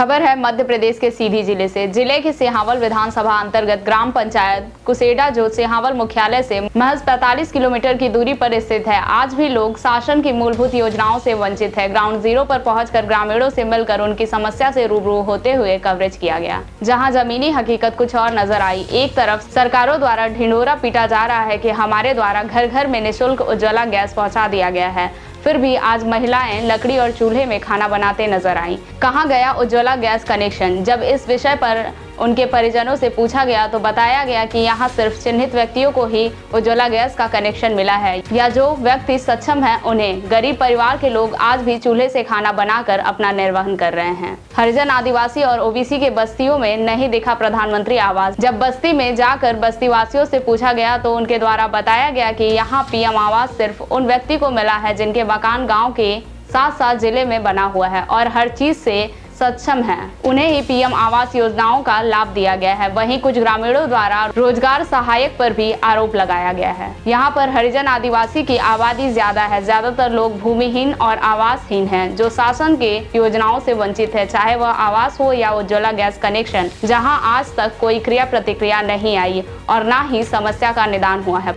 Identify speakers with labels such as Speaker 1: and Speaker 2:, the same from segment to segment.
Speaker 1: खबर है मध्य प्रदेश के सीधी जिले से। जिले के सिहावल विधानसभा अंतर्गत ग्राम पंचायत कुसेडा जो सिहावल मुख्यालय से महज 45 किलोमीटर की दूरी पर स्थित है। आज भी लोग शासन की मूलभूत योजनाओं से वंचित है। ग्राउंड जीरो पर पहुंचकर ग्रामीणों से मिलकर उनकी समस्या से रूबरू होते हुए कवरेज किया गया, जहां जमीनी हकीकत कुछ और नजर आई। एक तरफ सरकारों द्वारा ढिंढोरा पीटा जा रहा है कि हमारे द्वारा घर घर में निःशुल्क उज्ज्वला गैस पहुंचा दिया गया है, फिर भी आज महिलाएं लकड़ी और चूल्हे में खाना बनाते नजर आईं। कहां गया उज्ज्वला गैस कनेक्शन? जब इस विषय पर उनके परिजनों से पूछा गया तो बताया गया कि यहां सिर्फ चिन्हित व्यक्तियों को ही उज्ज्वला गैस का कनेक्शन मिला है, या जो व्यक्ति सक्षम है उन्हें। गरीब परिवार के लोग आज भी चूल्हे से खाना बनाकर अपना निर्वहन कर रहे हैं। हरिजन, आदिवासी और ओबीसी के बस्तियों में नहीं दिखा प्रधानमंत्री आवास। जब बस्ती में जाकर बस्ती वासियों से पूछा गया तो उनके द्वारा बताया गया कि यहाँ पीएम आवास सिर्फ उन व्यक्ति को मिला है जिनके मकान गाँव के साथ साथ जिले में बना हुआ है और हर चीज से सक्षम है, उन्हें ही पीएम आवास योजनाओं का लाभ दिया गया है। वहीं कुछ ग्रामीणों द्वारा रोजगार सहायक पर भी आरोप लगाया गया है। यहाँ पर हरिजन आदिवासी की आबादी ज्यादा है। ज्यादातर लोग भूमिहीन और आवासहीन हैं, जो शासन के योजनाओं से वंचित है, चाहे वह आवास हो या उज्ज्वला गैस कनेक्शन, जहाँ आज तक कोई क्रिया प्रतिक्रिया नहीं आई और न ही समस्या का निदान हुआ है।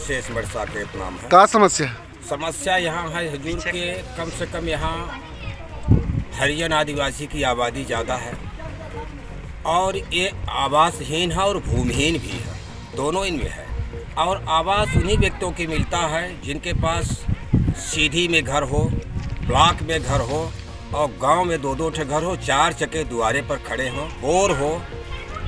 Speaker 2: शेष वर्षा के नाम है।
Speaker 3: क्या समस्या
Speaker 2: यहाँ है हुजूर के, कम से कम यहाँ हरिजन आदिवासी की आबादी ज़्यादा है और ये आवासहीन है और भूमिहीन भी है, दोनों इनमें है। और आवास उन्हीं व्यक्तियों की मिलता है जिनके पास सीधी में घर हो, ब्लॉक में घर हो और गांव में दो ठे घर हो, 4 चक्के दुआरे पर खड़े हों, बोर हो।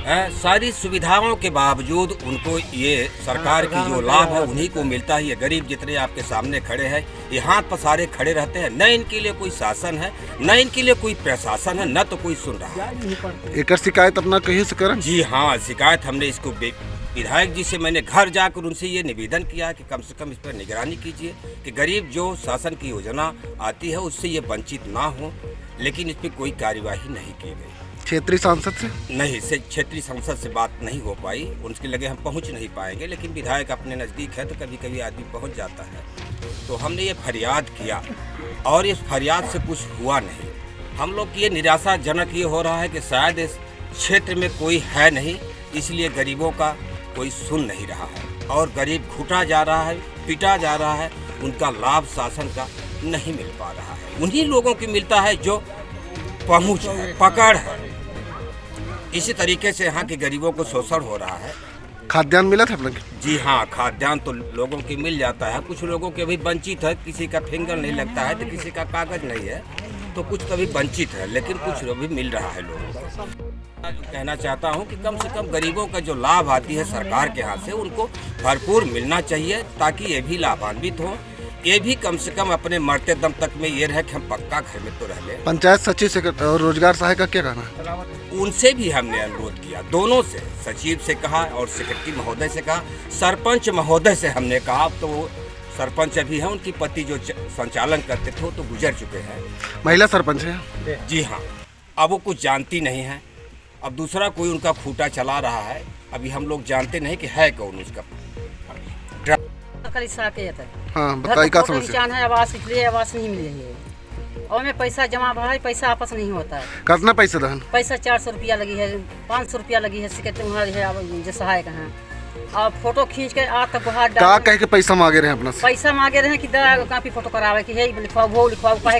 Speaker 2: सारी सुविधाओं के बावजूद उनको ये सरकार की जो लाभ है उन्हीं को मिलता है। ये गरीब जितने आपके सामने खड़े हैं, ये हाथ पसारे खड़े रहते हैं। न इनके लिए कोई शासन है, न इनके लिए कोई प्रशासन है, न तो कोई सुन रहा है।
Speaker 3: एक शिकायत अपना कहीं से करें?
Speaker 2: जी हाँ, शिकायत हमने इसको विधायक जी से मैंने घर जाकर उनसे ये निवेदन किया कि कम से कम इस पर निगरानी कीजिए कि गरीब जो शासन की योजना आती है उससे ये वंचित ना हो, लेकिन इस पर कोई कार्यवाही नहीं की गई।
Speaker 3: क्षेत्रीय सांसद से
Speaker 2: नहीं, क्षेत्रीय सांसद से बात नहीं हो पाई, उनके लगे हम पहुंच नहीं पाएंगे, लेकिन विधायक अपने नज़दीक है तो कभी कभी आदमी पहुंच जाता है। तो हमने ये फरियाद किया और इस फरियाद से कुछ हुआ नहीं। हम लोग की ये निराशाजनक ये हो रहा है कि शायद इस क्षेत्र में कोई है नहीं, इसलिए गरीबों का कोई सुन नहीं रहा है और गरीब घुटा जा रहा है, पिटा जा रहा है। उनका लाभ शासन का नहीं मिल पा रहा है। उन्हीं लोगों की मिलता है जो पहुँच है, पकड़ है। इसी तरीके से यहाँ के गरीबों को शोषण हो रहा है।
Speaker 3: खाद्यान्न मिला था अपने?
Speaker 2: जी हाँ, खाद्यान्न तो लोगों की मिल जाता है। कुछ लोगों के अभी वंचित है, किसी का फिंगर नहीं लगता है तो किसी का कागज नहीं है, तो कुछ कभी वंचित है, लेकिन कुछ अभी मिल रहा है लोगों को। कहना चाहता हूँ कि कम से कम गरीबों का जो लाभ आती है सरकार के हाथ से उनको भरपूर मिलना चाहिए, ताकि ये भी लाभान्वित हो। ये भी कम से कम अपने मरते दम तक में ये रहे कि हम पक्का घर में तो रह लें।
Speaker 3: पंचायत सचिव से और रोजगार सहायक का क्या कहना है?
Speaker 2: उनसे भी हमने अनुरोध किया, दोनों से, सचिव से कहा और सेक्रेटरी महोदय से कहा, सरपंच महोदय से हमने कहा। तो वो सरपंच अभी हैं, उनकी पति जो संचालन करते थे तो गुजर चुके हैं।
Speaker 3: महिला सरपंच है?
Speaker 2: जी हाँ। अब वो कुछ जानती नहीं है, अब दूसरा कोई उनका खूटा चला रहा है। अभी हम लोग जानते नहीं कि है कौन उसका।
Speaker 3: हाँ, बताइए क्या समस्या
Speaker 4: है? आवास इसलिए आवास नहीं मिल रही है और में पैसा जमा भरा, पैसा आपस नहीं होता है।
Speaker 3: कितना पैसा दहन?
Speaker 4: पैसा 400 रुपया लगी है, 500 रुपया लगी है। सेक्रेटरी है जो सहायक हैं, और फोटो खींच के आज तक बाहर
Speaker 3: क्या कह के पैसा मांगे रहे हैं अपना?
Speaker 4: पैसा मांगे रहे कि काफी फोटो करावे कि है लिखवाओ वो लिखवाओ, फिर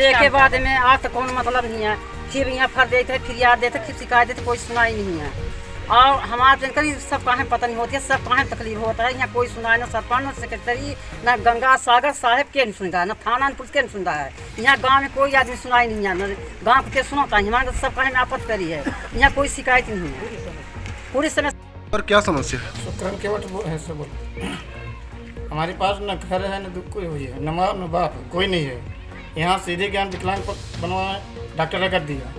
Speaker 4: एक बाद में आज तक कौन मतलब नहीं है। फिर यहाँ फर देते, फिरियाद देते, फिर शिकायत देते, कोई सुनाई नहीं है। और हमारे जानकारी सब कहाँ पता नहीं होती है, सब कहाँ तकलीफ होता है। यहाँ कोई सुना है, ना सरपंच, ना सेक्रेटरी, ना गंगा सागर साहब के नहीं सुनता है, ना थाना न पुलिस के नहीं सुनता है। यहाँ गांव में कोई आदमी सुनाई नहीं है, ना गांव के सुनाता है। हमारे सब कहाँ में आपत्ति करी है, यहाँ कोई शिकायत नहीं है पूरी समय।
Speaker 3: और क्या समस्या है?
Speaker 5: शुक्रन केवट है सब। हमारे पास न घर है, न दुख कोई हुई है, न माँ न बाप कोई नहीं है। यहाँ सीधे ज्ञान विकलांग बनवा डॉक्टर कर दिया।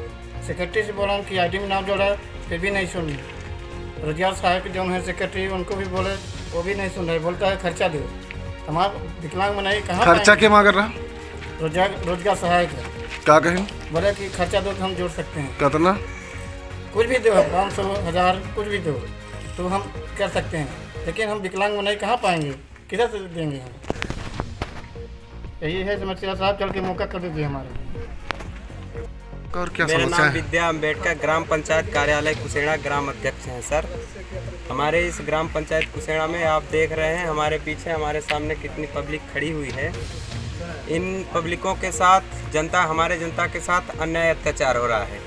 Speaker 5: सेक्रेटरी से बोला कि ID में नाम जोड़ा, फिर भी नहीं सुन। रोजगार सहायक जो है सेक्रेटरी, उनको भी बोले, वो भी नहीं सुन रहे। बोलता है खर्चा दो। हमारा विकलांग बनाई कहाँ
Speaker 3: खर्चा क्या मांग रहा?
Speaker 5: रोजगार सहायक है।
Speaker 3: क्या कहें?
Speaker 5: बोले कि खर्चा दो तो हम जोड़ सकते हैं।
Speaker 3: कितना?
Speaker 5: कुछ भी दो, 500, 1000, कुछ भी दो तो हम कर सकते हैं, लेकिन हम विकलांग बनाई कहाँ पाएंगे, किधर से देंगे हम? यही है समस्या साहब, चल के मौका कर दीजिए हमारे।
Speaker 3: और क्या
Speaker 6: मेरा
Speaker 3: समस्या
Speaker 6: नाम
Speaker 3: है?
Speaker 6: विद्या अम्बेडकर, ग्राम पंचायत कार्यालय कुसेड़ा ग्राम अध्यक्ष हैं सर। हमारे इस ग्राम पंचायत कुसेड़ा में आप देख रहे हैं हमारे पीछे हमारे सामने कितनी पब्लिक खड़ी हुई है। इन पब्लिकों के साथ हमारे जनता के साथ अन्याय अत्याचार हो रहा है।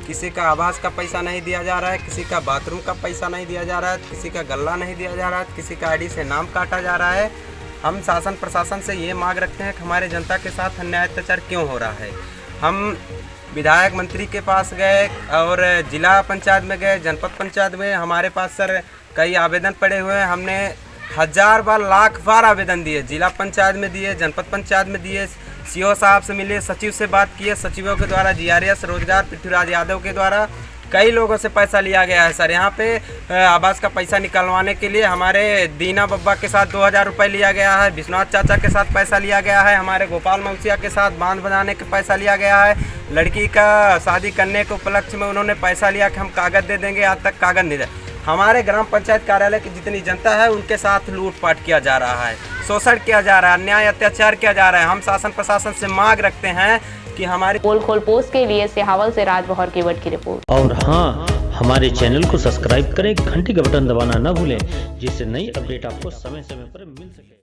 Speaker 6: किसी का आवास का पैसा नहीं दिया जा रहा है, किसी का बाथरूम का पैसा नहीं दिया जा रहा है, किसी का गल्ला नहीं दिया जा रहा है, किसी का आईडी से नाम काटा जा रहा है। हम शासन प्रशासन से ये मांग रखते हैं कि हमारे जनता के साथ अन्याय अत्याचार क्यों हो रहा है। हम विधायक मंत्री के पास गए और जिला पंचायत में गए, जनपद पंचायत में हमारे पास सर कई आवेदन पड़े हुए हैं। हमने 1000 बार लाख बार आवेदन दिए, जिला पंचायत में दिए, जनपद पंचायत में दिए, सीओ साहब से मिले, सचिव से बात किए, सचिवों के द्वारा GRS रोजगार पृथ्वीराज यादव के द्वारा कई लोगों से पैसा लिया गया है सर। यहाँ पे आवास का पैसा निकलवाने के लिए हमारे दीना बब्बा के साथ 2000 रुपये लिया गया है, विश्वनाथ चाचा के साथ पैसा लिया गया है, हमारे गोपाल मौसिया के साथ बांध बनाने के पैसा लिया गया है। लड़की का शादी करने के उपलक्ष्य में उन्होंने पैसा लिया कि हम कागज़ दे देंगे, आज तक कागज़ नहीं दे। हमारे ग्राम पंचायत कार्यालय की जितनी जनता है उनके साथ लूटपाट किया जा रहा है, शोषण किया जा रहा है, अन्याय अत्याचार किया जा रहा है। हम शासन प्रशासन से मांग रखते हैं कि हमारी
Speaker 1: पोल खोल पोस्ट के लिए सिहावल से राजबहर केवट की रिपोर्ट।
Speaker 7: और हाँ, हमारे चैनल को सब्सक्राइब करें, घंटी का बटन दबाना न भूलें, जिससे नई अपडेट आपको समय समय पर मिल सके।